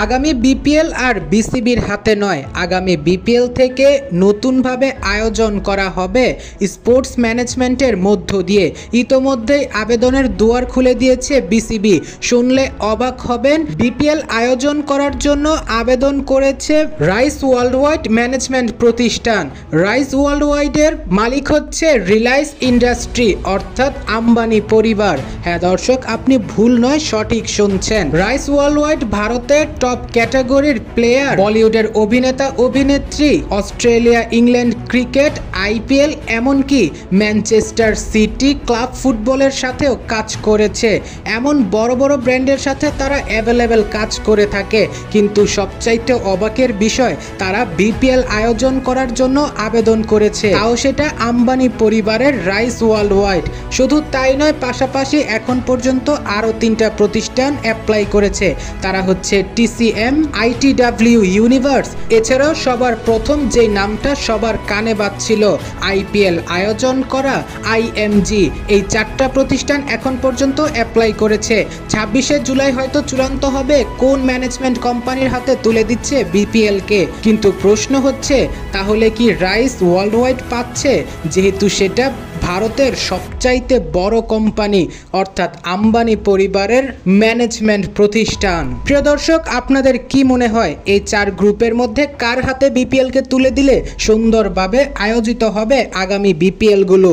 আগামী বিপিএল আর বিসিবির হাতে নয়, আগামী বিপিএল থেকে নতুনভাবে আয়োজন করা হবে স্পোর্টস ম্যানেজমেন্টের মধ্য দিয়ে। ইতোমধ্যেই আবেদনের দুয়ার খুলে দিয়েছে বিসিবি। শুনলে অবাক হবেন, বিপিএল আয়োজন করার জন্য আবেদন করেছে রাইস ওয়ার্ল্ডওয়াইড ম্যানেজমেন্ট প্রতিষ্ঠান। রাইস ওয়ার্ল্ডওয়াইডের মালিক হচ্ছে রিলায়েন্স ইন্ডাস্ট্রি, অর্থাৎ আম্বানি পরিবার। হ্যাঁ দর্শক, আপনি ভুল নয়, সঠিক শুনছেন। রাইস ওয়ার্ল্ডওয়াইড ভারতের টপ ক্যাটাগরির প্লেয়ার, বলিউডের অভিনেতা অভিনেত্রী, অস্ট্রেলিয়া ইংল্যান্ড ক্রিকেট, আইপিএল, এমনকি ম্যানচেস্টার সিটি ক্লাব ফুটবলের সাথেও কাজ করেছে। এমন বড় বড় ব্র্যান্ডের সাথে তারা অ্যাভেলেবেল কাজ করে থাকে। কিন্তু সবচাইতে অবাকের বিষয়, তারা বিপিএল আয়োজন করার জন্য আবেদন করেছে, তাও সেটা আম্বানি পরিবারের রাইস ওয়ার্ল্ডওয়াইড। শুধু তাই নয়, পাশাপাশি এখন পর্যন্ত আরও 3টা প্রতিষ্ঠান অ্যাপ্লাই করেছে। তারা হচ্ছে টিসিএম, আইটিডাব্লিউ ইউনিভার্স, এছাড়াও সবার প্রথম যেই নামটা সবার কানে বাজছিল আইপিএল আয়োজন করা আইএমজি। এই 4টা প্রতিষ্ঠান এখন পর্যন্ত অ্যাপ্লাই করেছে। 26শে জুলাই হয়তো চূড়ান্ত হবে কোন ম্যানেজমেন্ট কোম্পানির হাতে তুলে দিচ্ছে বিপিএলকে। কিন্তু প্রশ্ন হচ্ছে, তাহলে কি রাইস ওয়ার্ল্ডওয়াইড পাচ্ছে, যেহেতু সেটা ভারতের সবচাইতে বড় কোম্পানি, অর্থাৎ আম্বানি পরিবারের ম্যানেজমেন্ট প্রতিষ্ঠান। প্রিয় দর্শক, আপনাদের কি মনে হয় এই 4 গ্রুপের মধ্যে কার হাতে বিপিএলকে তুলে দিলে সুন্দরভাবে আয়োজিত হবে আগামী বিপিএল গুলো?